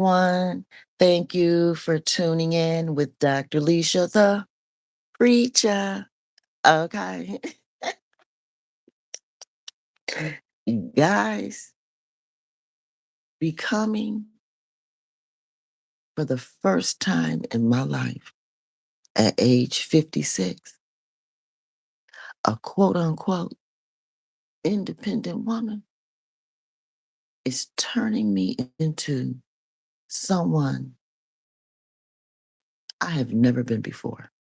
One, thank you for tuning in with Dr. Leisha, the preacher. Okay. Guys, becoming for the first time in my life at age 56, a quote unquote independent woman is turning me into someone I have never been before.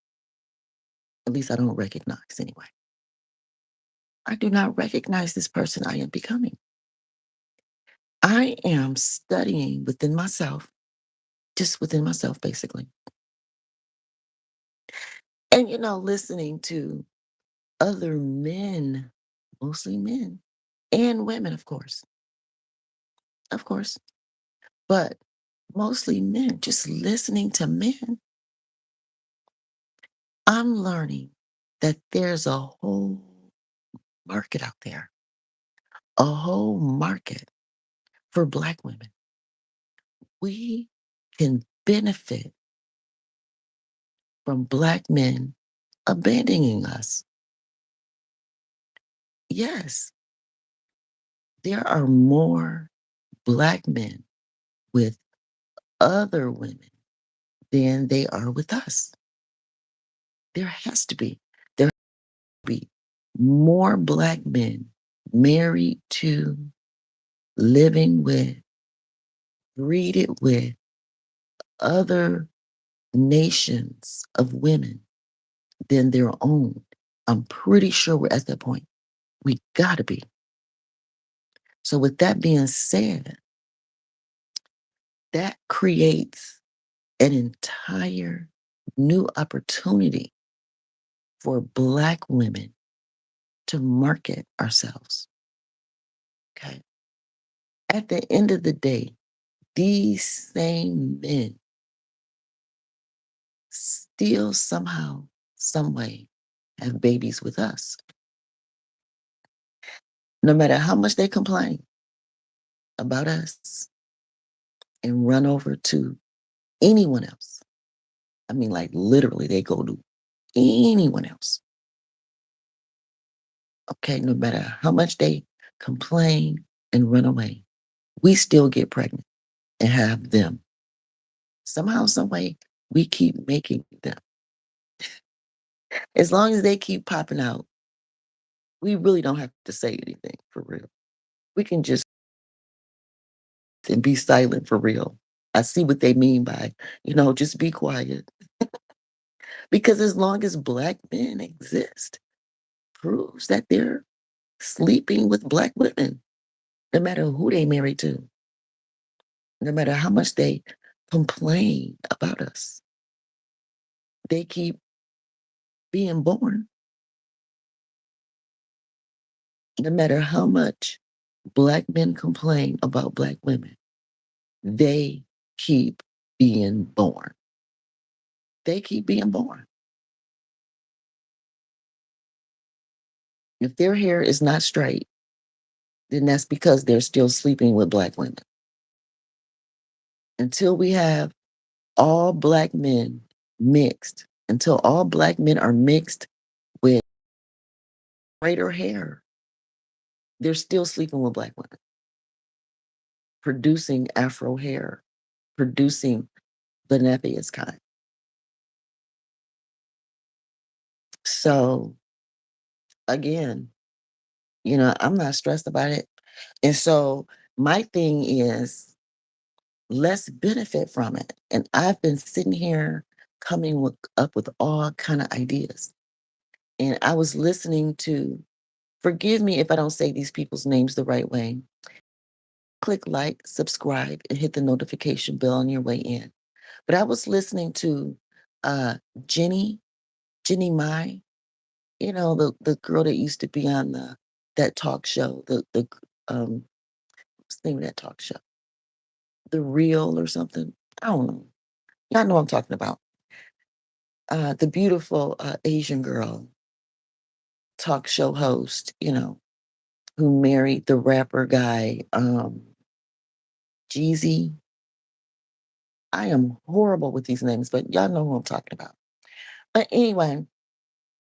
At least I don't recognize anyway. I do not recognize this person I am becoming. I am studying within myself, just within myself, basically. And, listening to other men, mostly men and women, of course, but mostly men, just listening to men, I'm learning that there's a whole market out there, a whole market for Black women. We can benefit from Black men abandoning us. Yes, there are more Black men with other women than they are with us. There has to be. There has to be more Black men married to, living with, breeded with other nations of women than their own. I'm pretty sure we're at that point. We gotta be. So with that being said, that creates an entire new opportunity for Black women to market ourselves. Okay. At the end of the day, these same men still somehow, some way have babies with us. No matter how much they complain about us and run over to anyone else. I mean, like literally, they go to anyone else. Okay, no matter how much they complain and run away, we still get pregnant and have them. Somehow, some way, we keep making them. As long as they keep popping out, we really don't have to say anything for real. We can just and be silent for real. I see what they mean by, just be quiet. Because as long as Black men exist, proves that they're sleeping with Black women, no matter who they marry to, no matter how much they complain about us. They keep being born, no matter how much Black men complain about Black women. They keep being born. They keep being born. If their hair is not straight, then that's because they're still sleeping with Black women. Until we have all Black men mixed, until all Black men are mixed with straighter hair, they're still sleeping with Black women, producing Afro hair, producing the nappiest kind. So again, I'm not stressed about it. And so my thing is, let's benefit from it. And I've been sitting here up with all kind of ideas. And I was listening to, forgive me if I don't say these people's names the right way. Click like, subscribe, and hit the notification bell on your way in. But I was listening to uh Jenny, Jenny Mai, the girl that used to be on that talk show, what's the name of that talk show? The Real or something. I don't know. Y'all know what I'm talking about. The beautiful Asian girl talk show host, who married the rapper guy, Jeezy. I am horrible with these names, but y'all know who I'm talking about. But anyway,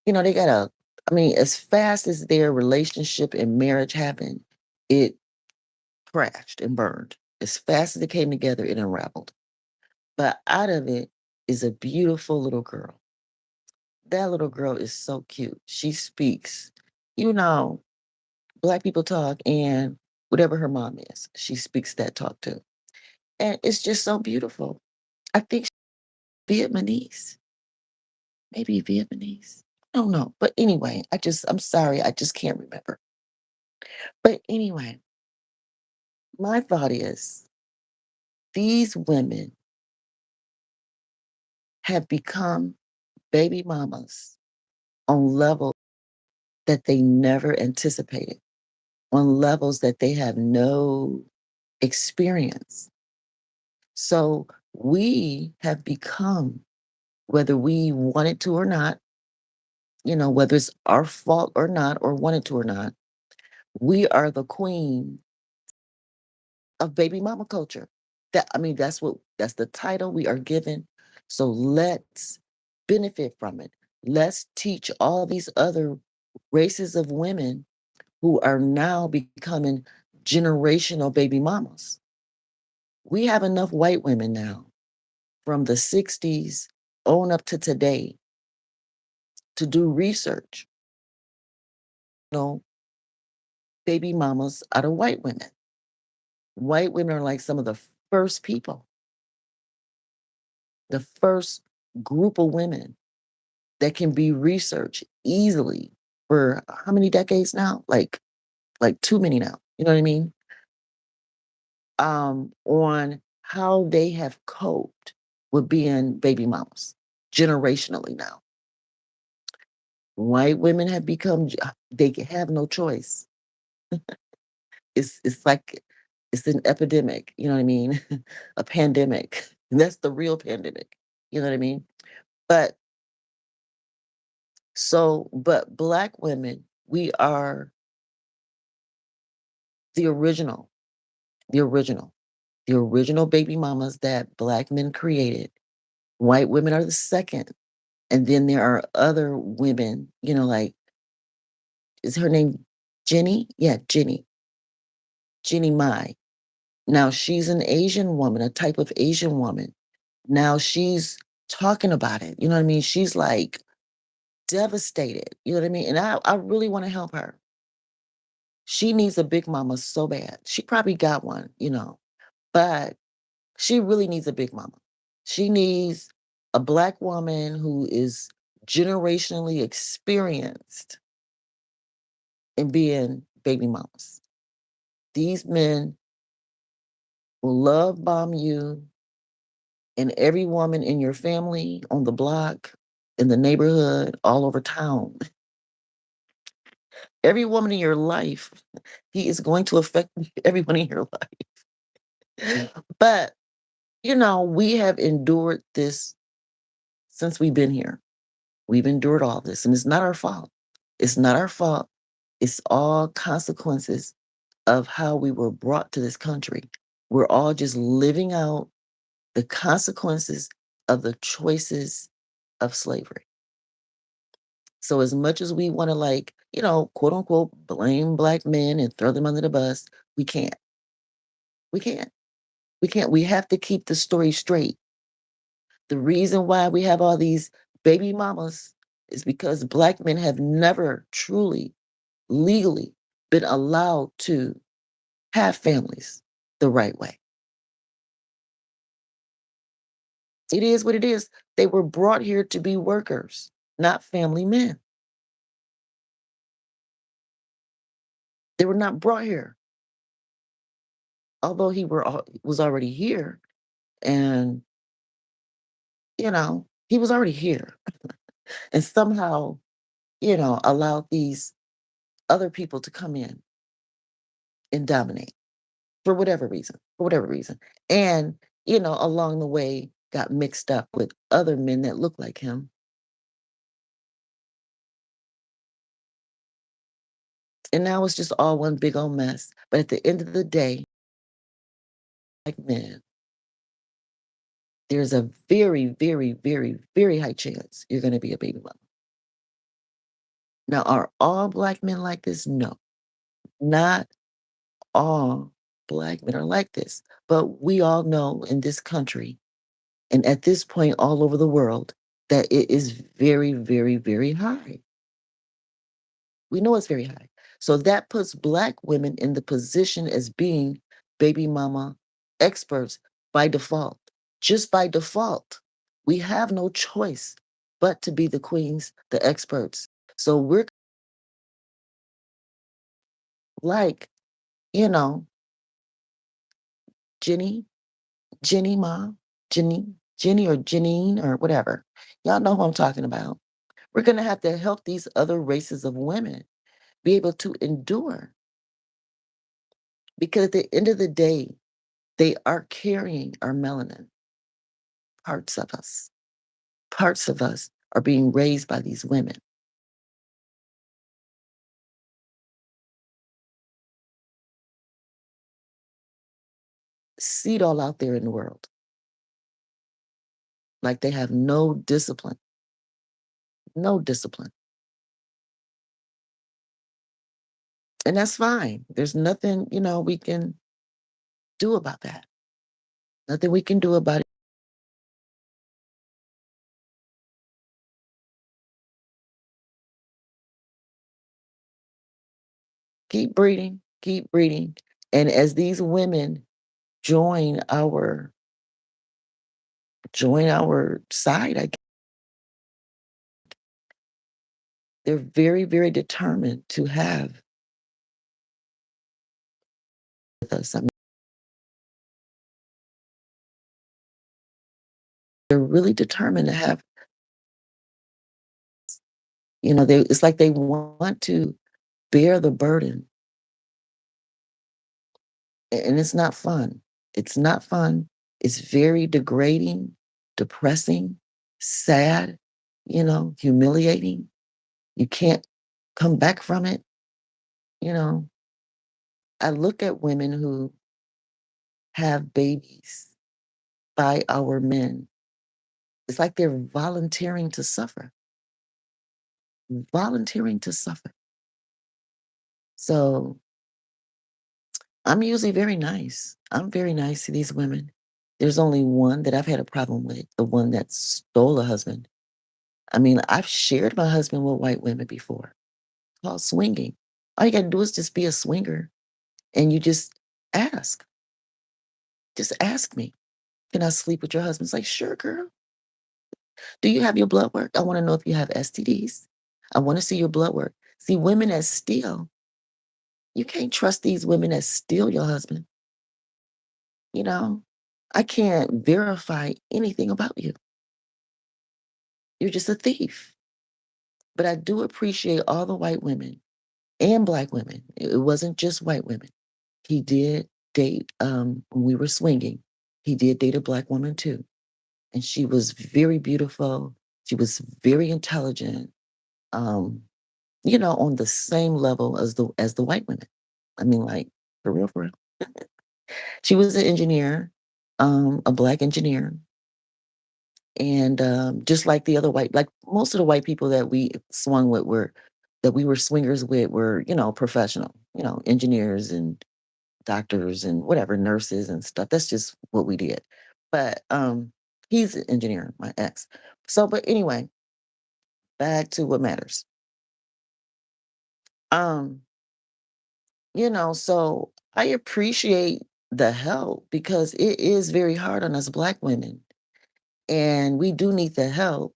they got I mean, as fast as their relationship and marriage happened, it crashed and burned. As fast as it came together, it unraveled. But out of it is a beautiful little girl. That little girl is so cute. She speaks, you know, Black people talk and whatever her mom is, she speaks that talk too. And it's just so beautiful. I think she's Vietnamese, maybe Vietnamese. I don't know. But anyway, I'm sorry, I just can't remember. But anyway, my thought is these women have become baby mamas on levels that they never anticipated, on levels that they have no experience. So we have become, whether we wanted to or not, whether it's our fault or not, or wanted to or not, we are the queen of baby mama culture. I mean, that's the title we are given. So let's benefit from it. Let's teach all these other races of women who are now becoming generational baby mamas. We have enough white women now from the 60s on up to today to do research, know, baby mamas out of white women. White women are like some of the first people, the first group of women that can be researched easily for how many decades now? Like too many now. You know what I mean? On how they have coped with being baby mamas generationally now. White women have become they have no choice. It's like it's an epidemic, you know what I mean? A pandemic. And that's the real pandemic. You know what I mean? But but Black women, we are the original, the original, the original baby mamas that Black men created. White women are the second. And then there are other women, like, is her name Jenny? Yeah, Jenny. Jenny Mai. Now she's an Asian woman, a type of Asian woman. Now she's talking about it. You know what I mean? She's like devastated. You know what I mean? And I really want to help her. She needs a big mama so bad. She probably got one, but she really needs a big mama. She needs a Black woman who is generationally experienced in being baby mamas. These men will love bomb you and every woman in your family, on the block, in the neighborhood, all over town. Every woman in your life, he is going to affect everyone in your life. But, we have endured this since we've been here. We've endured all this, and it's not our fault. It's not our fault. It's all consequences of how we were brought to this country. We're all just living out the consequences of the choices of slavery. So as much as we want to, like, quote unquote blame Black men and throw them under the bus, we can't. We can't. We can't. We have to keep the story straight. The reason why we have all these baby mamas is because Black men have never truly, legally been allowed to have families the right way. It is what it is. They were brought here to be workers, not family men. They were not brought here. Although was already here, and he was already here, and somehow, allowed these other people to come in and dominate for whatever reason. And, along the way got mixed up with other men that look like him. And now it's just all one big old mess. But at the end of the day, like men, there's a very, very, very, very high chance you're gonna be a baby mama. Now, are all black men like this? No. Not all black men are like this. But we all know in this country, and at this point all over the world, that it is very, very, very high. We know it's very high. So that puts black women in the position as being baby mama experts by default. Just by default. We have no choice but to be the queens, the experts. So we're like, you know, Jenny, Jenny Ma, Jenny or Janine or whatever. Y'all know who I'm talking about. We're gonna have to help these other races of women be able to endure because at the end of the day, they are carrying our melanin, parts of us. Parts of us are being raised by these women. See it all out there in the world. Like they have no discipline, no discipline. And that's fine. There's nothing, we can do about that. Nothing we can do about it. Keep breeding, keep breeding. And as these women join our side, they're very, very determined to have with us. I mean, they're really determined to have, it's like they want to bear the burden. And it's not fun. It's not fun. It's very degrading, depressing, sad, humiliating. You can't come back from it. You know, I look at women who have babies by our men. It's like they're volunteering to suffer, volunteering to suffer. So I'm usually very nice. I'm very nice to these women. There's only one that I've had a problem with, the one that stole a husband. I mean, I've shared my husband with white women before, called swinging. All you gotta do is just be a swinger and you just ask. Just ask me, can I sleep with your husband? It's like, sure, girl. Do you have your blood work? I wanna know if you have STDs. I wanna see your blood work. See, women that steal, you can't trust these women that steal your husband, you know? I can't verify anything about you. You're just a thief. But I do appreciate all the white women and black women. It wasn't just white women. He did date, when we were swinging, he did date a black woman too, and she was very beautiful. She was very intelligent, um, on the same level as the white women. I mean, like, for real, for real. She was an engineer, a black engineer, and, just like the other white like, most of the white people that we swung with were that we were swingers with were, professional, engineers and doctors and whatever, nurses and stuff. That's just what we did. But he's an engineer, my ex. So, but anyway, back to what matters. Um, so I appreciate the help because it is very hard on us black women. And we do need the help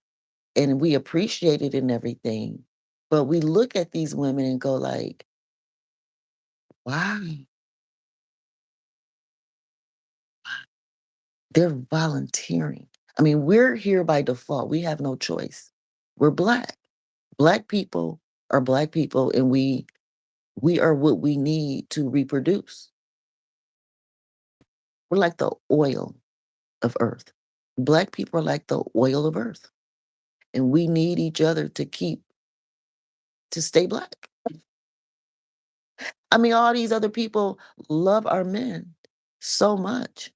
and we appreciate it and everything. But we look at these women and go like, wow, they're volunteering. I mean, we're here by default. We have no choice. We're black. Black people are black people, and we are what we need to reproduce. We're like the oil of earth. Black people are like the oil of earth, and we need each other to stay black. I mean, all these other people love our men so much.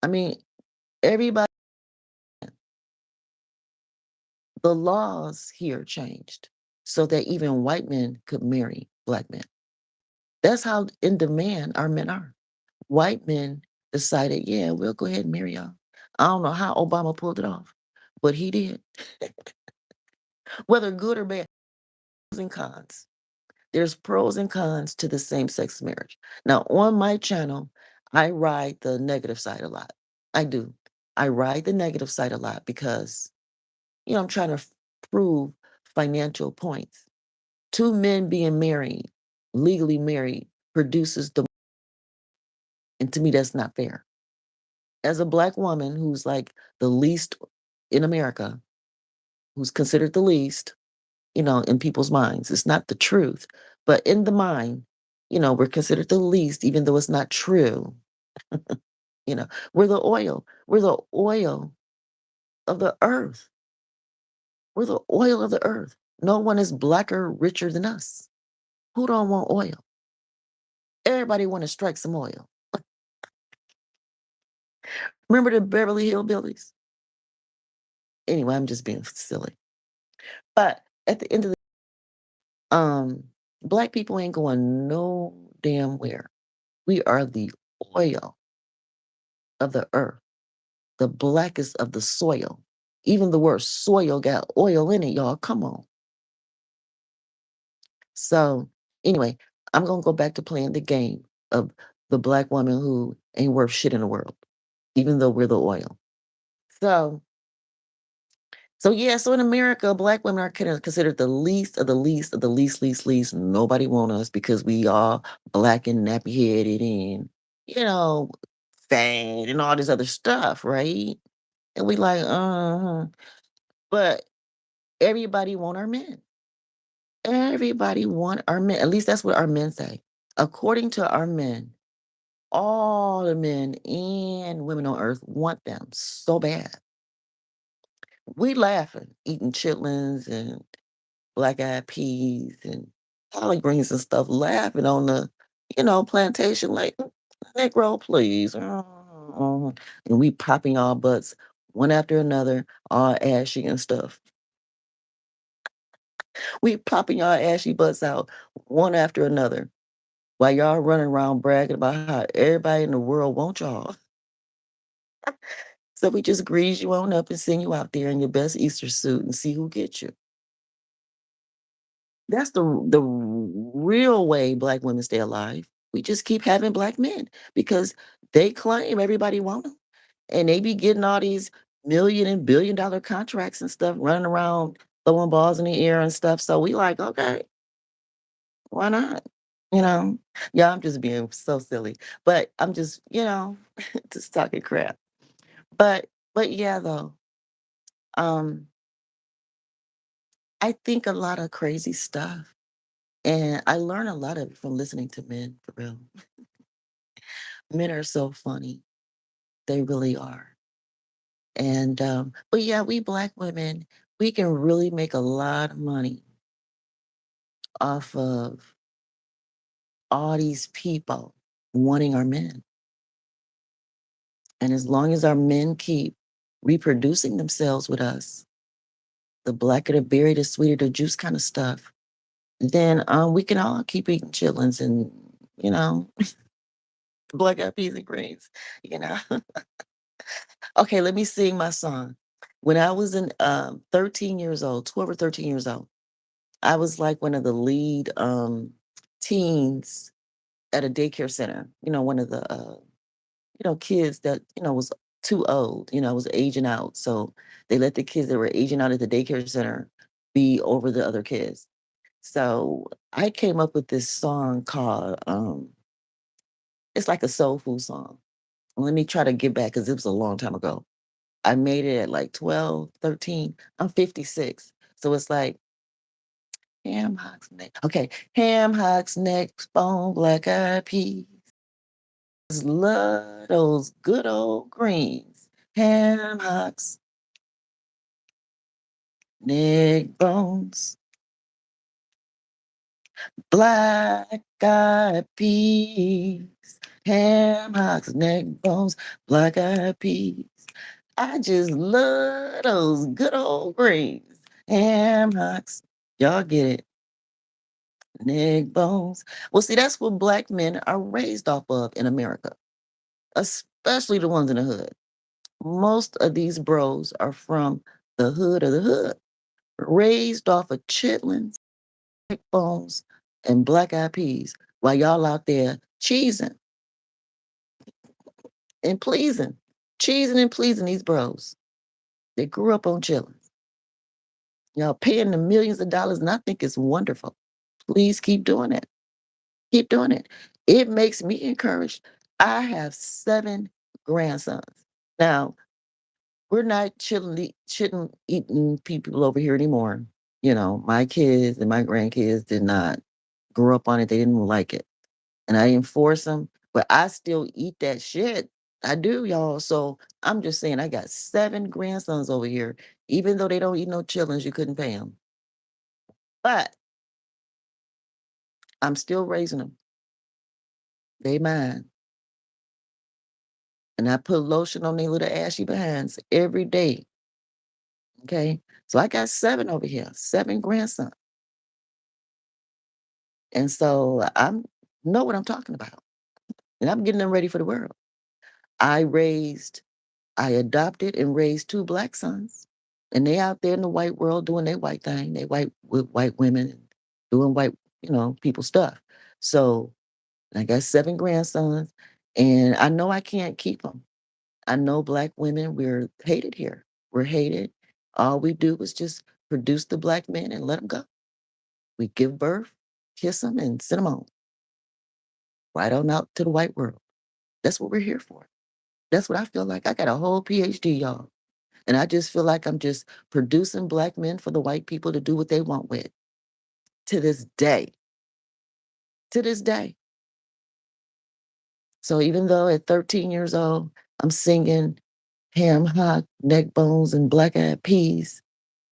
I mean, Everybody, the laws here changed so that even white men could marry black men. That's how in demand our men are. White men decided, yeah, we'll go ahead and marry y'all. I don't know how Obama pulled it off, but he did. Whether good or bad, pros and cons. There's pros and cons to the same sex marriage. Now, on my channel, I ride the negative side a lot. I do. I ride the negative side a lot because, I'm trying to prove financial points. Two men being married, legally married, produces the, and to me, that's not fair. As a black woman who's like the least in America, who's considered the least, in people's minds. It's not the truth, but in the mind, we're considered the least, even though it's not true. We're the oil. We're the oil of the earth. We're the oil of the earth. No one is blacker, richer than us. Who don't want oil? Everybody want to strike some oil. Remember the Beverly Hillbillies? Anyway, I'm just being silly. But at the end of the black people ain't going no damn where. We are the oil of the earth, the blackest of the soil. Even the word soil got oil in it, y'all. Come on. So, anyway, I'm going to go back to playing the game of the black woman who ain't worth shit in the world, even though we're the oil. So, so in America, black women are considered the least of the least of the least. Nobody want us because we are black and nappy headed and, you know, fat and all this other stuff, right? And we like, but everybody want our men. Everybody want our men. At least that's what our men say. According to our men, all the men and women on earth want them so bad. We laughing, eating chitlins and black eyed peas and collard greens and stuff, laughing on the, plantation like, Negro, please. And we popping our butts one after another, all ashy and stuff. We popping our ashy butts out one after another while y'all running around bragging about how everybody in the world wants y'all. So we just grease you on up and send you out there in your best Easter suit and see who gets you. That's the real way black women stay alive. We just keep having black men because they claim everybody want them. And they be getting all these million and billion-dollar contracts and stuff, running around throwing balls in the air and stuff. So we like, okay, why not? You know? Yeah, I'm just being so silly. But I'm just, just talking crap. But yeah, though, um, I think a lot of crazy stuff. And I learn a lot of it from listening to men, for real. Men are so funny. They really are. And but yeah, we black women, we can really make a lot of money off of all these people wanting our men. And as long as our men keep reproducing themselves with us, the blacker the berry, the sweeter the juice kind of stuff, then we can all keep eating chitlins and, you know, black eyed peas and greens, you know. Okay, let me sing my song. When I was in 13 years old, 12 or 13 years old, I was like one of the lead teens at a daycare center, one of the kids that, was too old, was aging out. So they let the kids that were aging out at the daycare center be over the other kids. So I came up with this song called it's like a soul food song. Let me try to get back because it was a long time ago. I made it at like 12, 13. I'm 56. So it's like ham hocks neck. Okay. Ham hocks neck, bone, black eyed peas. Love those good old greens. Ham hocks, neck bones, black eyed peas. Ham hocks, neck bones, black eyed peas. I just love those good old greens. Ham hocks. Y'all get it. Neck bones. Well, see, that's what black men are raised off of in America, especially the ones in the hood. Most of these bros are from the hood, raised off of chitlins, neck bones, and black eyed peas while y'all out there cheesing and pleasing. Cheesing and pleasing these bros. They grew up on chitlins. Y'all paying them millions of dollars, and I think it's wonderful. Please keep doing it. Keep doing it. It makes me encouraged. I have 7 grandsons. Now, we're not chilling eating people over here anymore. You know, my kids and my grandkids did not grow up on it. They didn't like it. And I didn't force them, but I still eat that shit. I do, y'all. So I'm just saying, I got 7 grandsons over here. Even though they don't eat no chillins, you couldn't pay them. But I'm still raising them. They mine. And I put lotion on their little ashy behinds every day. Okay. So I got 7 over here, 7 grandsons. And so I'm know what I'm talking about. And I'm getting them ready for the world. I raised, I adopted and raised 2 black sons. And they out there in the white world doing their white thing. They white with white women and doing white, people stuff. So I got 7 grandsons, and I know I can't keep them. I know black women, we're hated here. We're hated. All we do is just produce the black men and let them go. We give birth, kiss them, and send them on right on out to the white world. That's what we're here for. That's what I feel like. I got a whole PhD, y'all. And I just feel like I'm just producing black men for the white people to do what they want with to this day. To this day. So even though at 13 years old, I'm singing ham hock, neck bones, and black eyed peas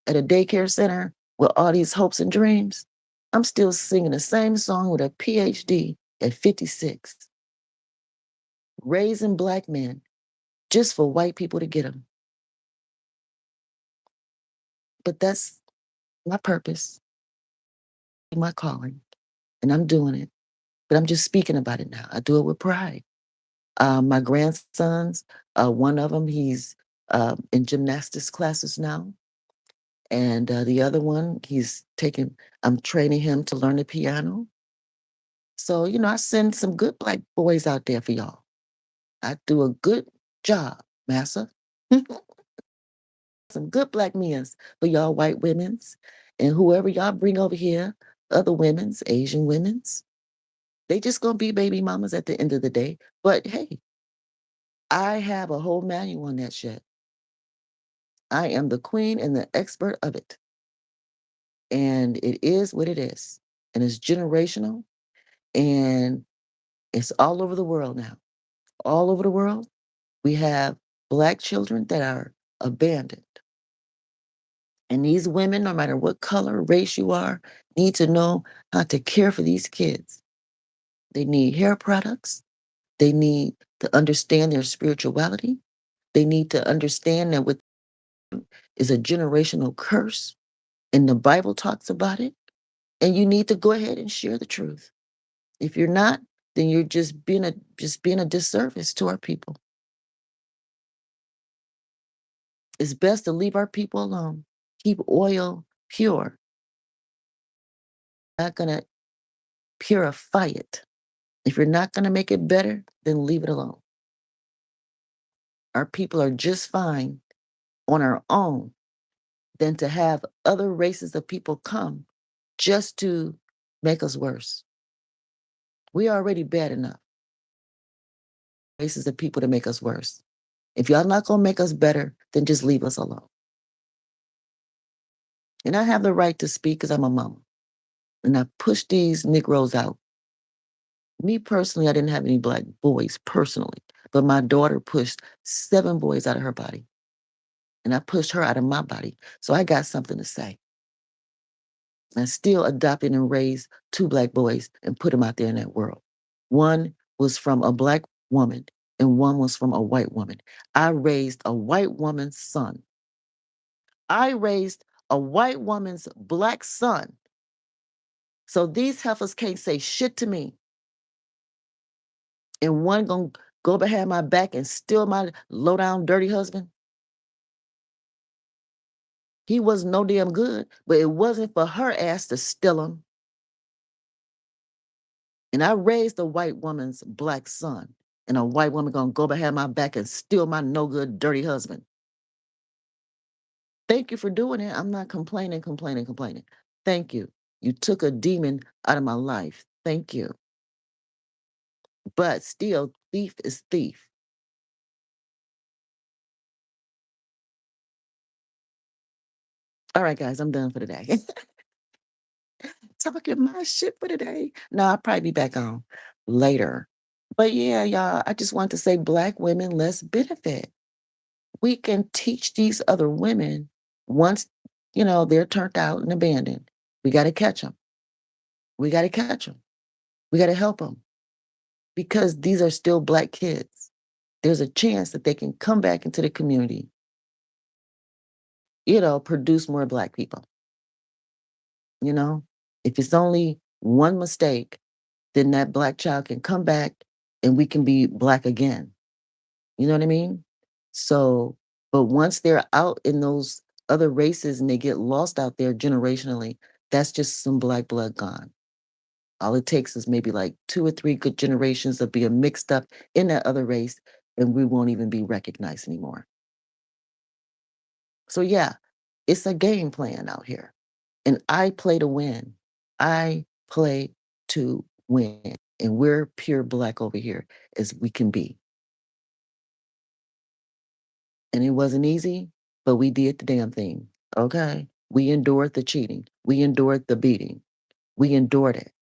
at a daycare center with all these hopes and dreams, I'm still singing the same song with a PhD at 56, raising black men just for white people to get them. But that's my purpose, my calling, and I'm doing it. But I'm just speaking about it now. I do it with pride. My grandsons, one of them, he's in gymnastics classes now. And the other one, I'm training him to learn the piano. So, I send some good black boys out there for y'all. I do a good job, massa. Some good black men's for y'all white women's. And whoever y'all bring over here, other women's, Asian women's, they just gonna be baby mamas at the end of the day. But hey, I have a whole manual on that shit. I am the queen and the expert of it. And it is what it is. And it's generational and it's all over the world now. All over the world, we have black children that are abandoned. And these women, no matter what color, race you are, need to know how to care for these kids. They need hair products. They need to understand their spirituality. They need to understand that what is a generational curse, and the Bible talks about it. And you need to go ahead and share the truth. If you're not, then you're just being a disservice to our people. It's best to leave our people alone. Keep oil pure. Not gonna purify it. If you're not gonna make it better, then leave it alone. Our people are just fine on our own than to have other races of people come just to make us worse. We are already bad enough. Races of people to make us worse. If y'all not gonna make us better, then just leave us alone. And I have the right to speak because I'm a mama. And I push these Negroes out. Me personally, I didn't have any black boys personally, but my daughter pushed 7 boys out of her body. And I pushed her out of my body. So I got something to say. I still adopted and raised 2 black boys and put them out there in that world. One was from a black woman and one was from a white woman. I raised a white woman's son. I raised a white woman's black son. So these heifers can't say shit to me. And one gonna go behind my back and steal my low down dirty husband. He wasn't no damn good, but it wasn't for her ass to steal him. And I raised a white woman's black son. And a white woman gonna go behind my back and steal my no good dirty husband. Thank you for doing it. I'm not complaining, complaining, complaining. Thank you. You took a demon out of my life. Thank you. But still, thief is thief. All right, guys, I'm done for today. Talking my shit for today. No, I'll probably be back on later. But yeah, y'all, I just want to say black women, let's benefit. We can teach these other women once, they're turned out and abandoned. We got to catch them. We got to catch them. We got to help them because these are still black kids. There's a chance that they can come back into the community, produce more black people. You know, if it's only one mistake, then that black child can come back and we can be black again. You know what I mean? So, but once they're out in those other races and they get lost out there generationally, that's just some black blood gone. All it takes is maybe like 2 or 3 good generations of being mixed up in that other race, and we won't even be recognized anymore. So, yeah, it's a game plan out here. And I play to win. I play to win. And we're pure black over here as we can be. And it wasn't easy, but we did the damn thing. Okay. We endured the cheating. We endured the beating. We endured it.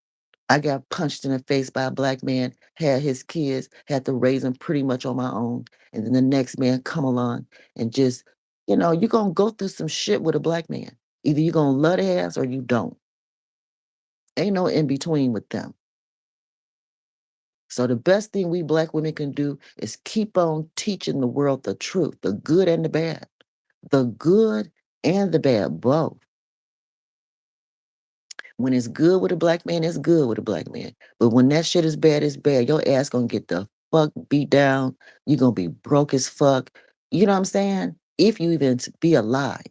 I got punched in the face by a black man, had his kids, had to raise them pretty much on my own. And then the next man come along and just, you're going to go through some shit with a black man. Either you're going to love the ass or you don't. Ain't no in between with them. So the best thing we black women can do is keep on teaching the world the truth, the good and the bad. The good and the bad, both. When it's good with a black man, it's good with a black man. But when that shit is bad, it's bad. Your ass gonna get the fuck beat down. You gonna be broke as fuck. You know what I'm saying? If you even be alive.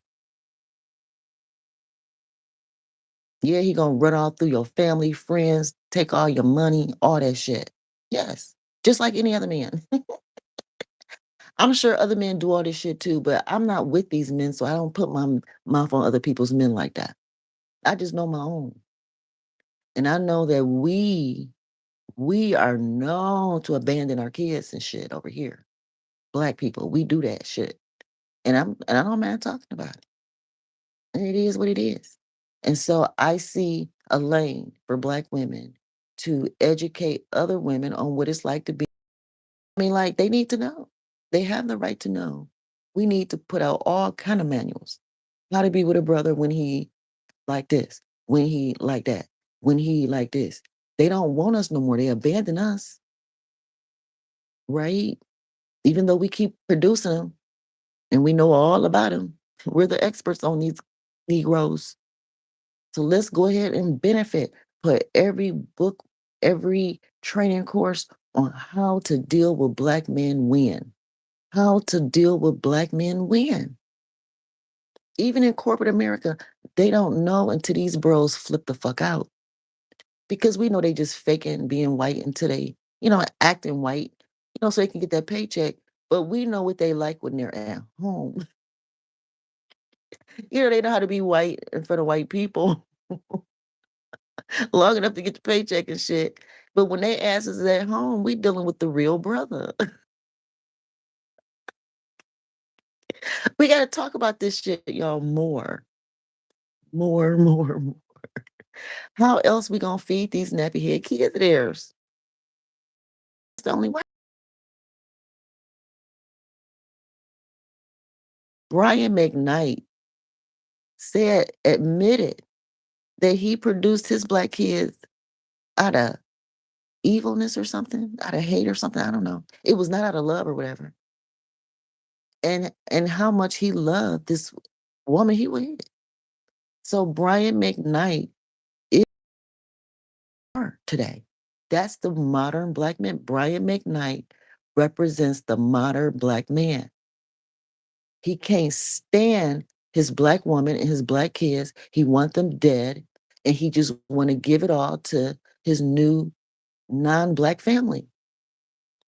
Yeah, he gonna run all through your family, friends, take all your money, all that shit. Yes. Just like any other man. I'm sure other men do all this shit too, but I'm not with these men, so I don't put my mouth on other people's men like that. I just know my own. And I know that we are known to abandon our kids and shit over here. Black people, we do that shit. And I don't mind talking about it. And it is what it is. And so I see a lane for black women to educate other women on what it's like to be. I mean, like they need to know. They have the right to know. We need to put out all kind of manuals. How to be with a brother when he like this, when he like that, when he like this. They don't want us no more. They abandon us, right? Even though we keep producing them and we know all about them, we're the experts on these Negroes. So let's go ahead and benefit. Put every book, every training course on how to deal with black men win. How to deal with black men win. Even in corporate America, they don't know until these bros flip the fuck out. Because we know they just faking being white until they, acting white, so they can get that paycheck. But we know what they like when they're at home. They know how to be white in front of white people long enough to get the paycheck and shit. But when they asses is at home, we dealing with the real brother. We got to talk about this shit, y'all, more. More, more, more. How else we gonna feed these nappy head kids of theirs? It's the only way. Brian McKnight admitted that he produced his black kids out of evilness or something, out of hate or something, I don't know. It was not out of love or whatever. And how much he loved this woman he with. So Brian McKnight is her today. That's the modern black man. Brian McKnight represents the modern black man. He can't stand his black woman and his black kids. He want them dead, and he just want to give it all to his new non-black family.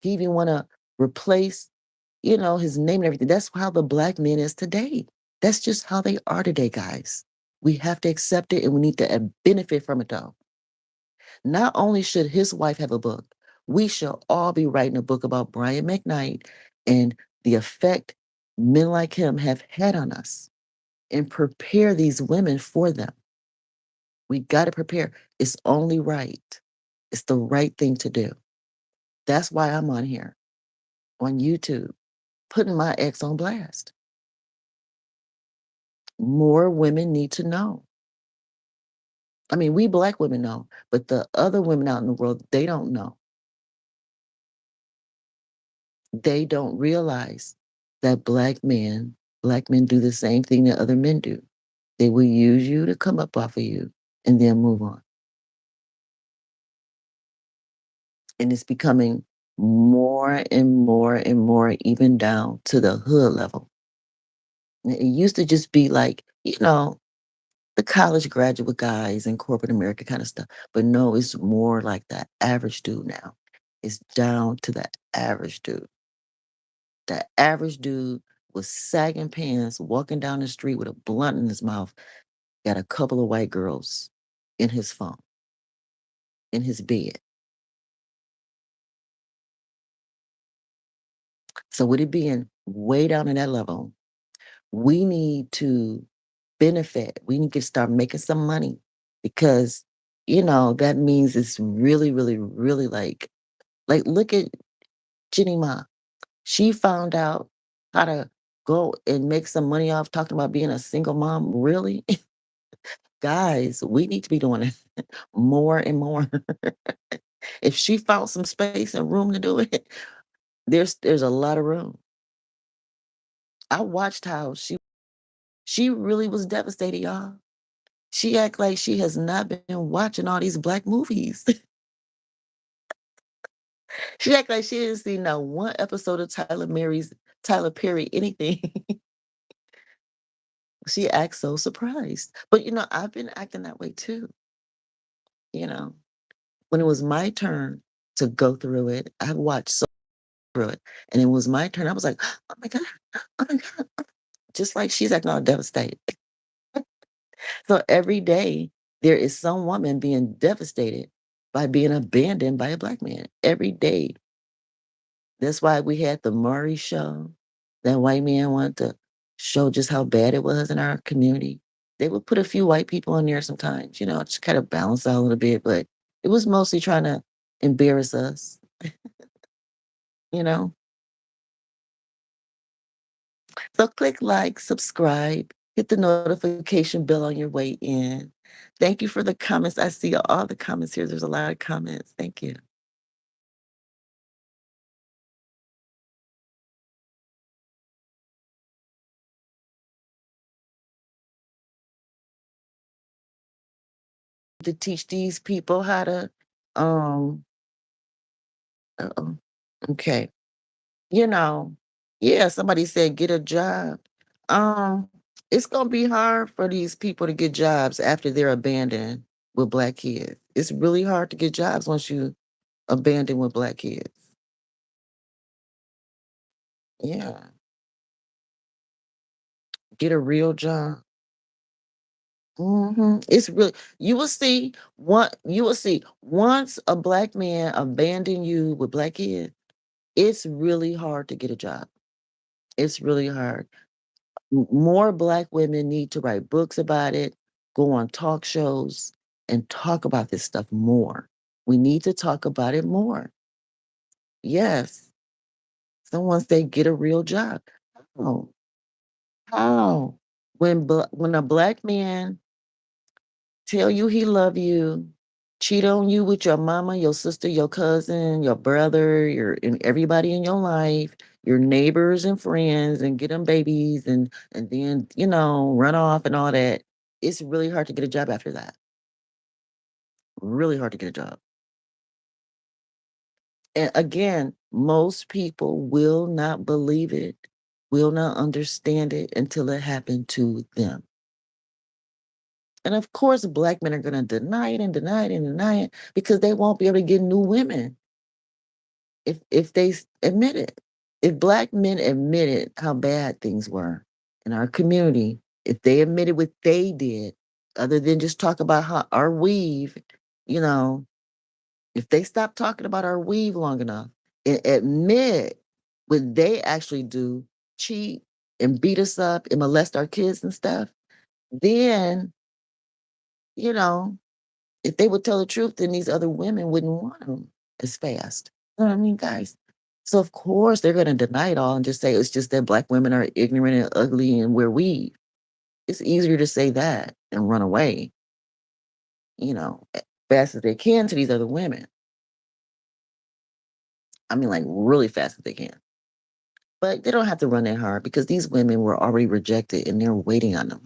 He even want to replace, his name and everything. That's how the black man is today. That's just how they are today, guys. We have to accept it and we need to benefit from it though. Not only should his wife have a book, we shall all be writing a book about Brian McKnight and the effect men like him have had on us and prepare these women for them. We got to prepare. It's only right. It's the right thing to do. That's why I'm on here on YouTube, putting my ex on blast. More women need to know. I mean, we black women know, but the other women out in the world, they don't know. They don't realize that black men do the same thing that other men do. They will use you to come up off of you and then move on. And it's becoming more and more and more, even down to the hood level. It used to just be like, the college graduate guys and corporate America kind of stuff. But no, it's more like the average dude now. It's down to the average dude. The average dude with sagging pants walking down the street with a blunt in his mouth, got a couple of white girls in his phone, in his bed. So with it being way down in that level, we need to benefit. We need to start making some money because, that means it's really, really, really like look at Jenny Ma. She found out how to go and make some money off talking about being a single mom. Really? Guys, we need to be doing it more and more. If she found some space and room to do it, there's a lot of room. I watched how she really was devastated, y'all. She act like she has not been watching all these black movies. She act like she didn't see not one episode of Tyler Perry, anything. She acts so surprised. But I've been acting that way too. You know, when it was my turn to go through it, I watched so through it. And it was my turn. I was like, oh my God, oh my God. Just like she's acting all devastated. So every day there is some woman being devastated by being abandoned by a black man. Every day. That's why we had the Murray show. That white man wanted to show just how bad it was in our community. They would put a few white people in there sometimes, just kind of balance out a little bit, but it was mostly trying to embarrass us, you know? So click like, subscribe, hit the notification bell on your way in. Thank you for the comments. I see all the comments here. There's a lot of comments. Thank you. To teach these people how to, um, uh-oh, okay. You know, yeah, somebody said get a job. Um, it's gonna be hard for these people to get jobs after they're abandoned with black kids. It's really hard to get jobs once you abandon with black kids. Yeah, get a real job. It's really you will see once a black man abandon you with black kids, it's really hard to get a job. It's really hard. More black women need to write books about it, go on talk shows, and talk about this stuff more. We need to talk about it more. Yes. Someone say get a real job. How? How? When a black man tell you he love you, cheat on you with your mama, your sister, your cousin, your brother, your and everybody in your life, your neighbors and friends, and get them babies, and then run off and all that. It's really hard to get a job after that. Really hard to get a job. And again, most people will not believe it, will not understand it until it happened to them. And of course, black men are going to deny it and deny it and deny it because they won't be able to get new women if they admit it. If black men admitted how bad things were in our community, if they admitted what they did, other than just talk about how our weave, you know, if they stop talking about our weave long enough and admit what they actually do, cheat and beat us up and molest our kids and stuff, then, you know, if they would tell the truth, then these other women wouldn't want them as fast. You know what I mean, guys? So of course they're gonna deny it all and just say it's just that black women are ignorant and ugly and we're weak. It's easier to say that and run away, fast as they can to these other women. I mean, like really fast as they can. But they don't have to run that hard because these women were already rejected and they're waiting on them.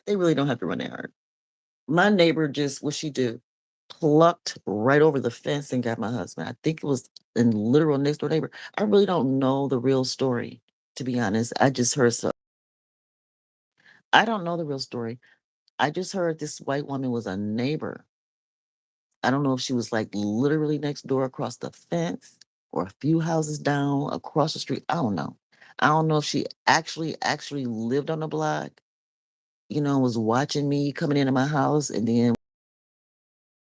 They really don't have to run that hard. My neighbor just what she do? Plucked right over the fence and got my husband. I think it was a literal next door neighbor. I really don't know the real story, to be honest. I just heard so I don't know the real story. I just heard this white woman was a neighbor. I don't know if she was like literally next door across the fence or a few houses down across the street. I don't know. I don't know if she actually lived on the block, was watching me coming into my house and then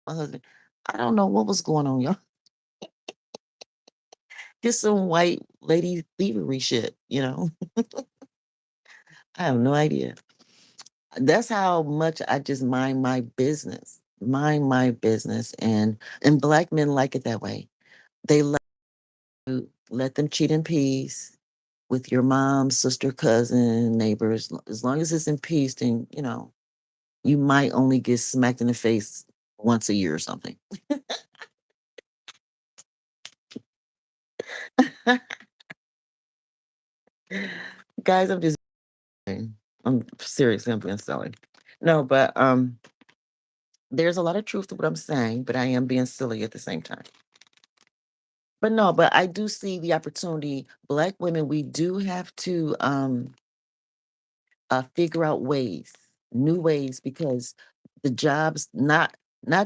my husband. I don't know what was going on, y'all. Just some white lady thievery shit. I have no idea. That's how much I just mind my business. Mind my business. And black men like it that way. They let them cheat in peace with your mom, sister, cousin, neighbors. As long as it's in peace, then you might only get smacked in the face once a year or something. Guys, I'm seriously, I'm being silly. No, but there's a lot of truth to what I'm saying, but I am being silly at the same time. But no, but I do see the opportunity. Black women, we do have to figure out ways, new ways, because the jobs, not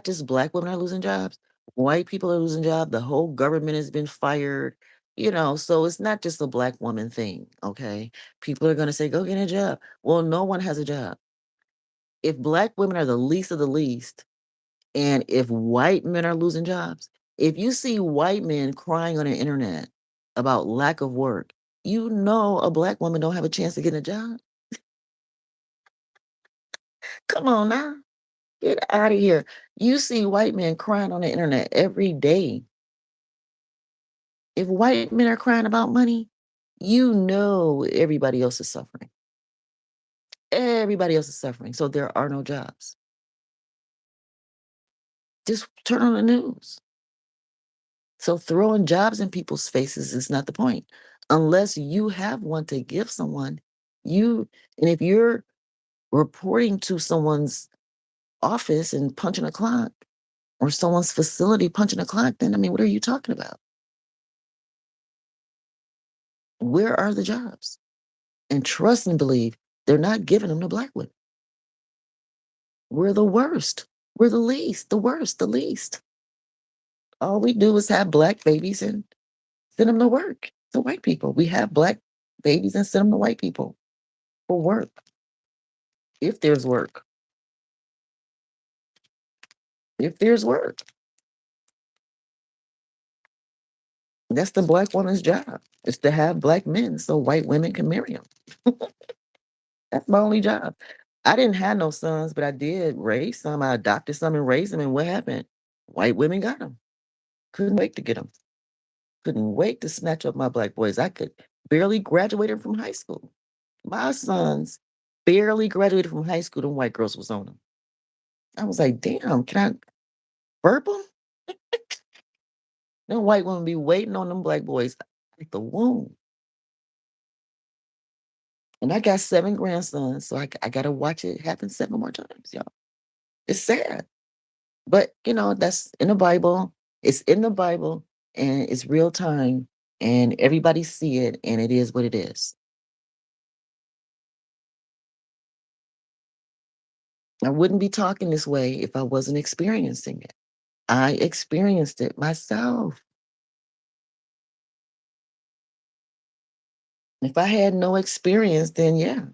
just black women are losing jobs, white people are losing jobs. The whole government has been fired. So it's not just a black woman thing. Okay, people are going to say, "Go get a job." Well, no one has a job. If black women are the least of the least, and if white men are losing jobs, if you see white men crying on the internet about lack of work, you know a black woman don't have a chance to get a job. Come on now. Get out of here. You see white men crying on the internet every day. If white men are crying about money, you know everybody else is suffering. Everybody else is suffering. So there are no jobs. Just turn on the news. So throwing jobs in people's faces is not the point. Unless you have one to give someone, and if you're reporting to someone's office and punching a clock or someone's facility punching a clock, then I mean, what are you talking about? Where are the jobs? And trust and believe they're not giving them to black women. We're the worst. We're the least, the worst, the least. All we do is have black babies and send them to work. To white people. We have black babies and send them to white people for work. If there's work. If there's work. That's the black woman's job. Is to have black men so white women can marry them. That's my only job. I didn't have no sons, but I did raise some. I adopted some and raised them. And what happened? White women got them. Couldn't wait to get them. Couldn't wait to snatch up my black boys. I could barely graduated from high school. My sons barely graduated from high school and white girls was on them. I was like, damn, can I burp them? Them white women be waiting on them black boys at the womb. And I got 7 grandsons, so I gotta watch it happen 7 more times, y'all. It's sad, but, that's in the Bible. It's in the Bible, and it's real time, and everybody see it, and it is what it is. I wouldn't be talking this way if I wasn't experiencing it. I experienced it myself. If I had no experience, then yeah,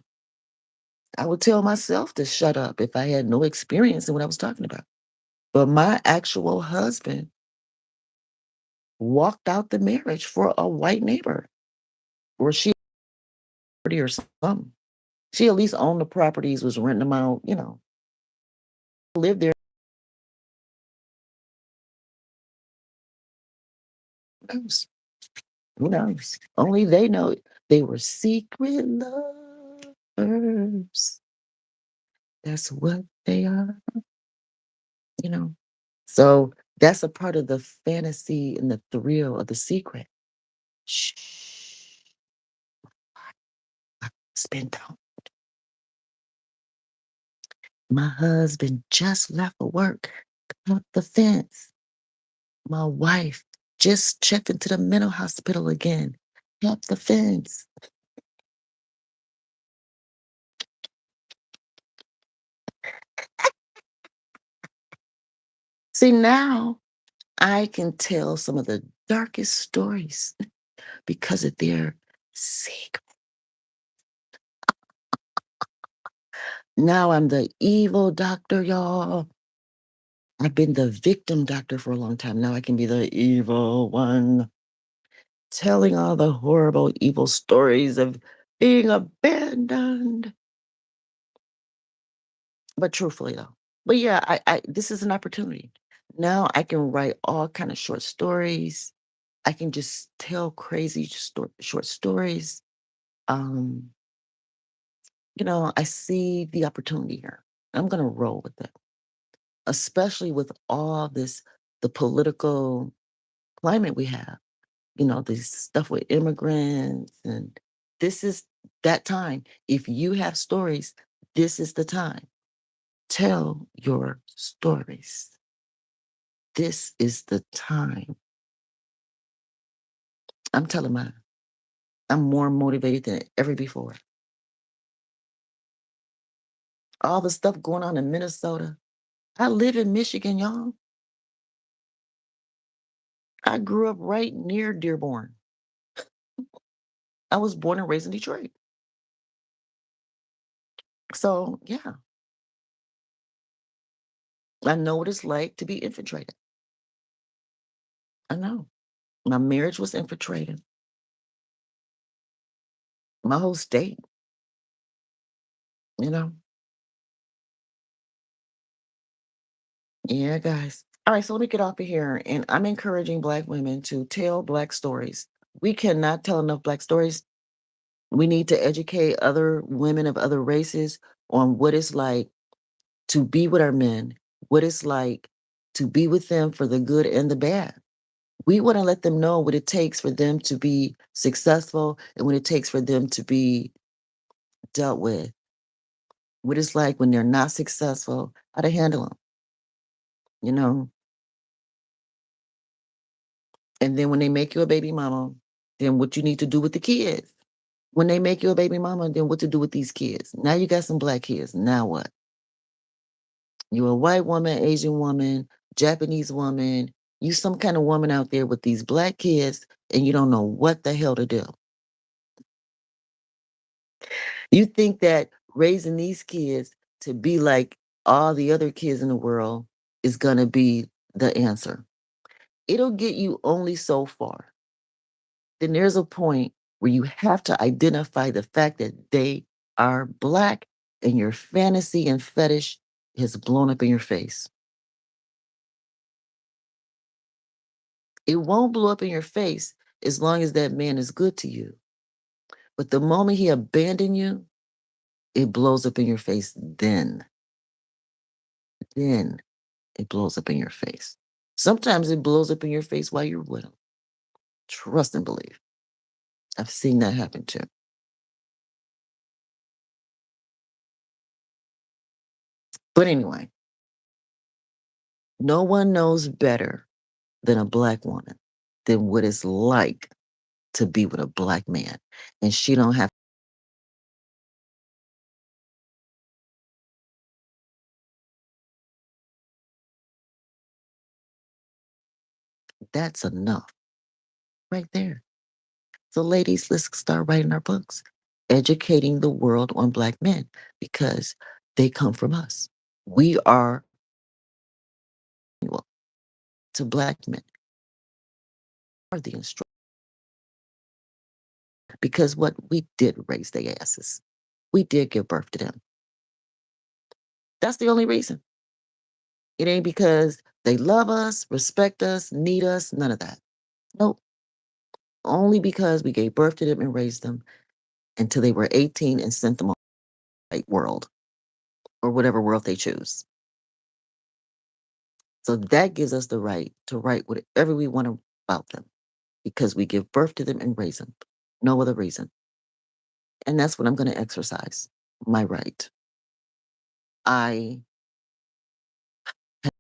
I would tell myself to shut up if I had no experience in what I was talking about. But my actual husband walked out the marriage for a white neighbor, or she or something. She at least owned the properties, was renting them out, lived there. Who knows? Who knows? Only they know they were secret lovers. That's what they are, you know. So that's a part of the fantasy and the thrill of the secret. Shh. Spin down. My husband just left for work. Up the fence. My wife just checked into the mental hospital again. Up the fence. See, now I can tell some of the darkest stories because of their secret. Now I'm the evil doctor, y'all. I've been the victim doctor for a long time. Now I can be the evil one, telling all the horrible, evil stories of being abandoned. But truthfully, though, but yeah, this is an opportunity. Now I can write all kind of short stories. I can just tell crazy short stories. Um, I see the opportunity here. I'm gonna roll with it, especially with all this, the political climate we have. This stuff with immigrants, and this is that time. If you have stories, this is the time. Tell your stories. This is the time. I'm telling mine. I'm more motivated than ever before. All the stuff going on in Minnesota. I live in Michigan, y'all. I grew up right near Dearborn. I was born and raised in Detroit. So, yeah, I know what it's like to be infiltrated. I know. My marriage was infiltrated. My whole state, you know? Yeah, guys. All right, so let me get off of here. And I'm encouraging Black women to tell Black stories. We cannot tell enough Black stories. We need to educate other women of other races on what it's like to be with our men, what it's like to be with them for the good and the bad. We want to let them know what it takes for them to be successful and what it takes for them to be dealt with, what it's like when they're not successful, how to handle them, you know? And then when they make you a baby mama, then what you need to do with the kids. When they make you a baby mama, then what to do with these kids. Now you got some Black kids. Now what? You a white woman, Asian woman, Japanese woman, you some kind of woman out there with these Black kids, and you don't know what the hell to do. You think that raising these kids to be like all the other kids in the world is gonna be the answer. It'll get you only so far. Then there's a point where you have to identify the fact that they are Black, and your fantasy and fetish has blown up in your face. It won't blow up in your face as long as that man is good to you. But the moment he abandoned you, it blows up in your face then. then it blows up in your face. Sometimes it blows up in your face while you're with them. Trust and believe. I've seen that happen too. But anyway, no one knows better than a black woman than what it's like to be with a black man. And she don't have that's enough right there. So ladies, let's start writing our books, educating the world on black men because they come from us. We are well, to black men are the instruction because what we did raise their asses. We did give birth to them. That's the only reason. It ain't because they love us, respect us, need us, none of that. Nope. Only because we gave birth to them and raised them until they were 18 and sent them on the right world or whatever world they choose. So that gives us the right to write whatever we want about them because we give birth to them and raise them. No other reason. And that's what I'm going to exercise my right. I, at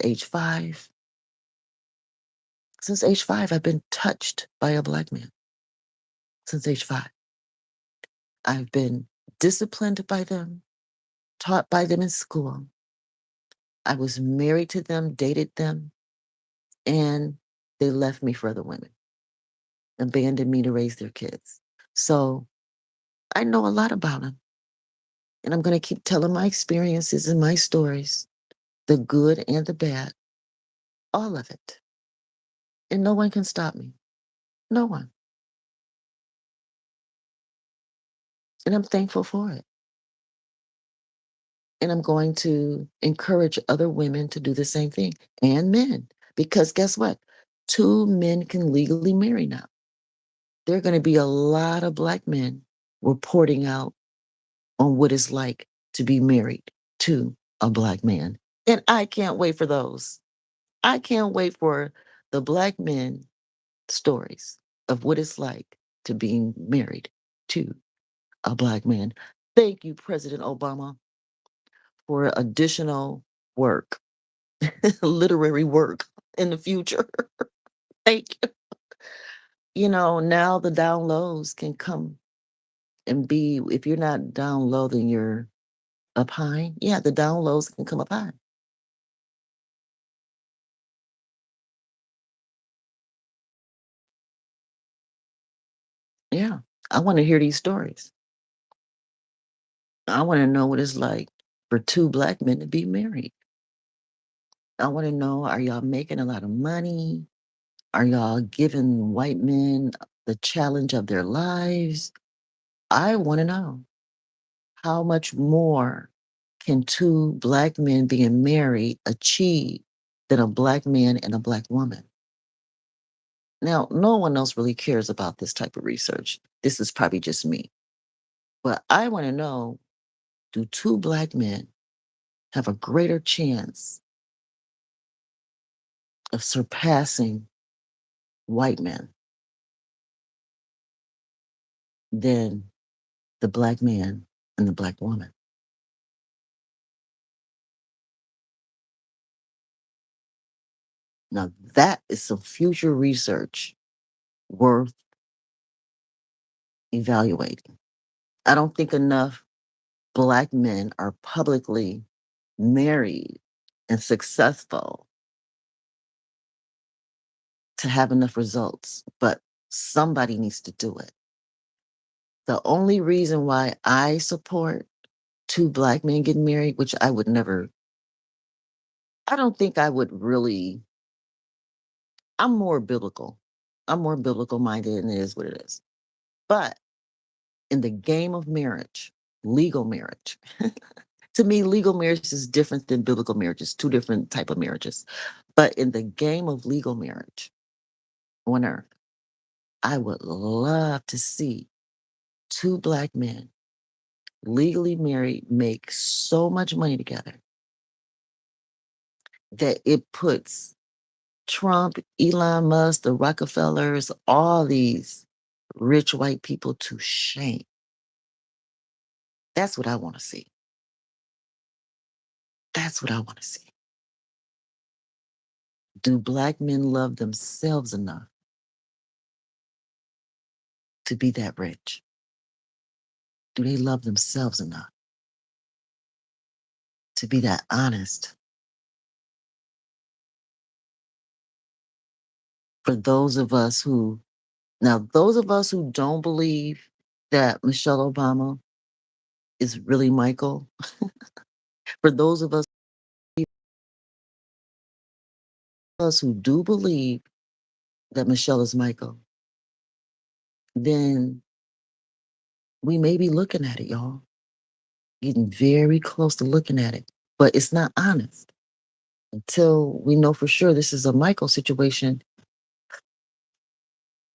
age 5, since age 5, I've been touched by a black man. Since age 5, I've been disciplined by them, taught by them in school. I was married to them, dated them, and they left me for other women, abandoned me to raise their kids. So I know a lot about them. And I'm going to keep telling my experiences and my stories, the good and the bad, all of it. And no one can stop me. No one. And I'm thankful for it. And I'm going to encourage other women to do the same thing and men. Because guess what? Two men can legally marry now. There are going to be a lot of black men reporting out on what it's like to be married to a black man. And I can't wait for those. I can't wait for the black men stories of what it's like to being married to a black man. Thank you, President Obama, for additional work, literary work in the future. Thank you. Now the down lows can come and be, if you're not down low, then you're up high. Yeah, the down lows can come up high. Yeah. I want to hear these stories. I want to know what it's like for two black men to be married. I want to know, are y'all making a lot of money? Are y'all giving white men the challenge of their lives? I want to know how much more can two black men being married achieve than a black man and a black woman? Now, no one else really cares about this type of research. This is probably just me. But I want to know, do two black men have a greater chance of surpassing white men than the black man and the black woman? Now, that is some future research worth evaluating. I don't think enough black men are publicly married and successful to have enough results, but somebody needs to do it. The only reason why I support two black men getting married, which I would never, I don't think I would really, I'm more biblical. I'm more biblical minded and it is what it is. But in the game of marriage, legal marriage, to me, legal marriage is different than biblical marriages, two different type of marriages. But in the game of legal marriage on earth, I would love to see two black men legally married make so much money together that it puts Trump, Elon Musk, the Rockefellers, all these rich white people to shame. That's what I want to see. That's what I want to see. Do black men love themselves enough to be that rich? Do they love themselves enough to be that honest? For those of us who, now, those of us who don't believe that Michelle Obama is really Michael, for those of us who do believe that Michelle is Michael, then we may be looking at it, y'all, getting very close to looking at it, but it's not honest until we know for sure this is a Michael situation,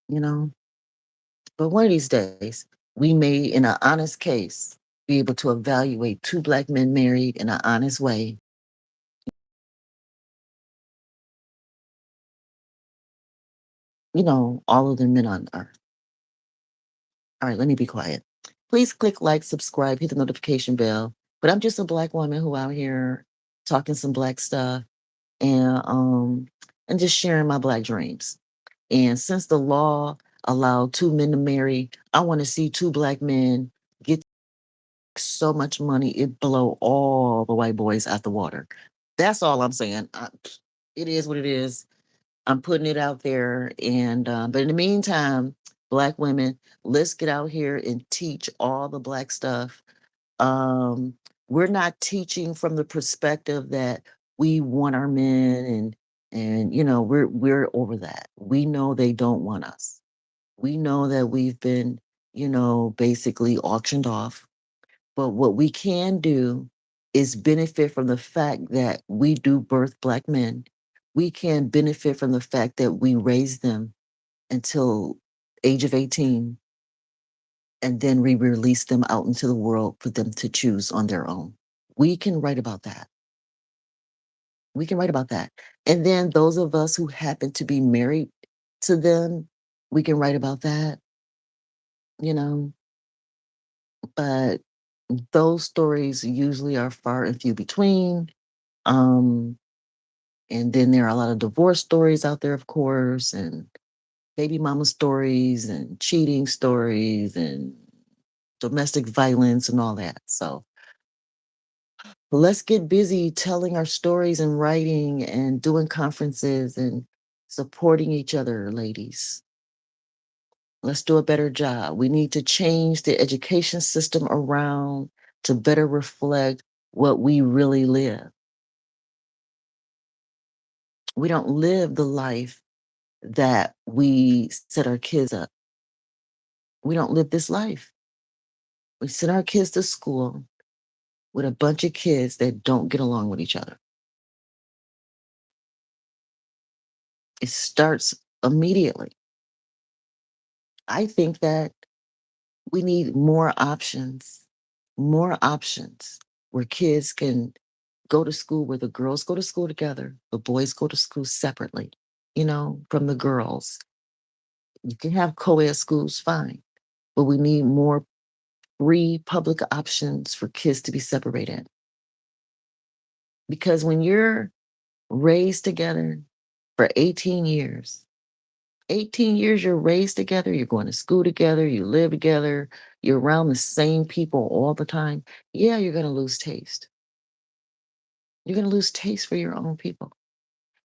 you know. But one of these days, we may, in an honest case, be able to evaluate two black men married in an honest way, all of the men on earth. All right, let me be quiet. Please click like, subscribe, hit the notification bell. But I'm just a black woman who out here talking some black stuff and just sharing my black dreams. And since the law allowed two men to marry, I want to see two black men get so much money it blow all the white boys out the water. That's all I'm saying. It is what it is. I'm putting it out there, and but in the meantime, black women, let's get out here and teach all the black stuff. Um, we're not teaching from the perspective that we want our men, and we're over that. We know they don't want us. We know that we've been basically auctioned off. But what we can do is benefit from the fact that we do birth black men. We can benefit from the fact that we raise them until age of 18, and then we release them out into the world for them to choose on their own. We can write about that. We can write about that. And then those of us who happen to be married to them, we can write about that, you know. But those stories usually are far and few between. Um, and then there are a lot of divorce stories out there, of course, and baby mama stories and cheating stories and domestic violence and all that. So let's get busy telling our stories and writing and doing conferences and supporting each other, ladies. Let's do a better job. We need to change the education system around to better reflect what we really live. We don't live the life that we set our kids up. We don't live this life. We send our kids to school with a bunch of kids that don't get along with each other. It starts immediately. I think that we need more options where kids can go to school, where the girls go to school together, the boys go to school separately, from the girls. You can have co ed schools, fine, but we need more free public options for kids to be separated. Because when you're raised together for 18 years, 18 years you're raised together, you're going to school together, you live together, you're around the same people all the time. Yeah, you're going to lose taste. You're going to lose taste for your own people.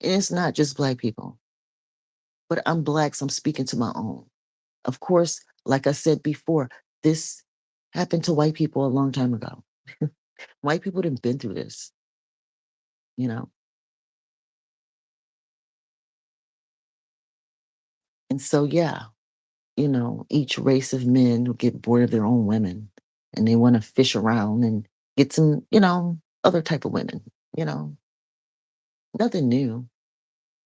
And it's not just black people, but I'm black, so I'm speaking to my own. Of course, like I said before, this happened to white people a long time ago. White people didn't been through this, you know. And so, yeah, each race of men will get bored of their own women and they want to fish around and get some, other type of women, you know, nothing new,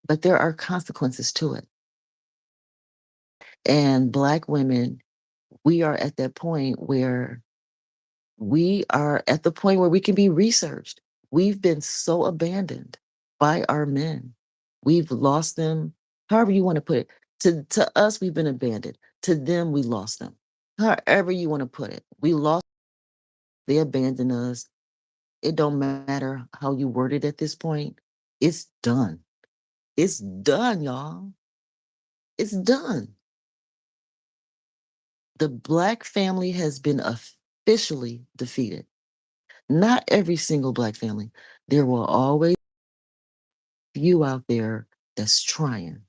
but there are consequences to it. And black women, we are at that point where we can be researched. We've been so abandoned. by our men. We've lost them, however you want to put it. To us, we've been abandoned. To them, we lost them. However you want to put it. We lost, they abandoned us. It don't matter how you word it at this point. It's done. It's done, y'all. It's done. The black family has been officially defeated. Not every single black family. There will always be you out there that's trying.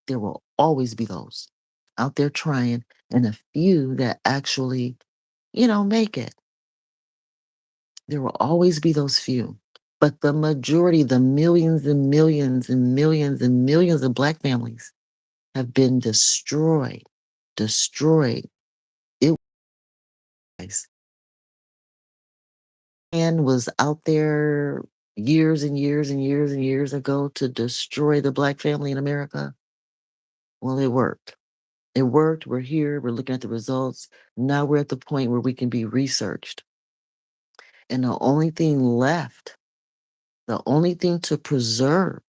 There will always be those out there trying, and a few that actually, make it. There will always be those few. But the majority, the millions and millions and millions and millions of black families have been destroyed. Destroyed. It was. And was out there years and years and years and years ago to destroy the black family in America. Well, it worked. It worked. We're here. We're looking at the results. Now we're at the point where we can be researched. And the only thing left, the only thing to preserve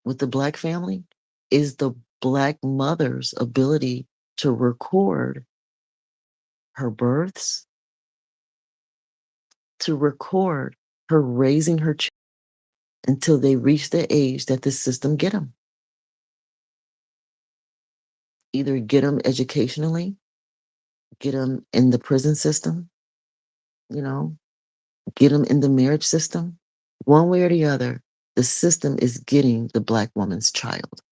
with the black family is the black mother's ability to record her births, to record her raising her children until they reach the age that the system get them. Either get them educationally, get them in the prison system, you know, get them in the marriage system. One way or the other, the system is getting the black woman's child.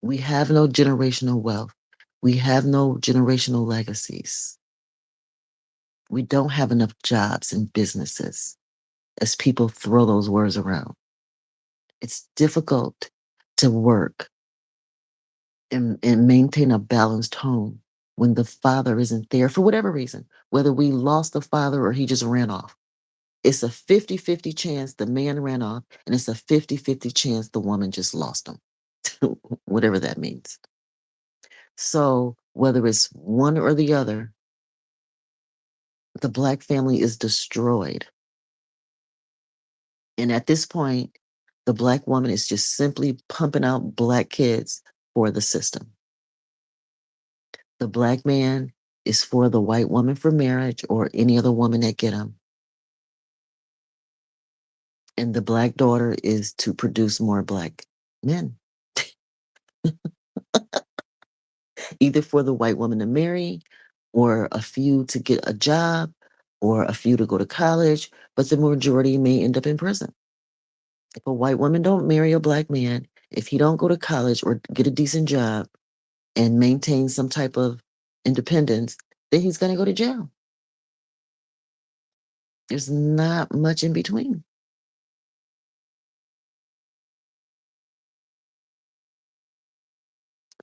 We have no generational wealth. We have no generational legacies. We don't have enough jobs and businesses as people throw those words around. It's difficult to work and maintain a balanced home when the father isn't there for whatever reason, whether we lost the father or he just ran off. It's a 50-50 chance the man ran off, and it's a 50-50 chance the woman just lost him, whatever that means. So, whether it's one or the other, the black family is destroyed. And at this point, the black woman is just simply pumping out black kids for the system. The black man is for the white woman for marriage or any other woman that get him. And the black daughter is to produce more black men, either for the white woman to marry or a few to get a job or a few to go to college, but the majority may end up in prison. If a white woman don't marry a black man, if he don't go to college or get a decent job and maintain some type of independence, then he's going to go to jail. There's not much in between.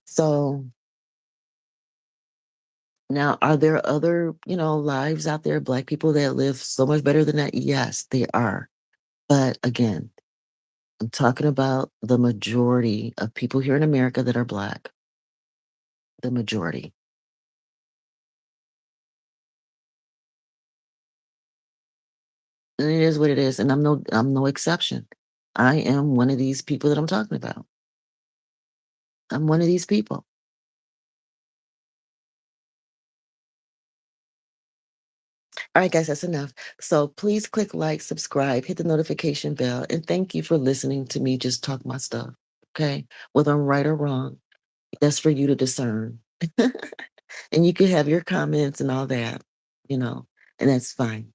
So now, are there other, lives out there, black people that live so much better than that? Yes, they are. But again, I'm talking about the majority of people here in America that are black. The majority. And it is what it is. And I'm no exception. I am one of these people that I'm talking about. I'm one of these people. All right, guys, that's enough. So please click like, subscribe, hit the notification bell, and thank you for listening to me just talk my stuff. Okay. Whether I'm right or wrong, that's for you to discern. And you can have your comments and all that, you know, and that's fine.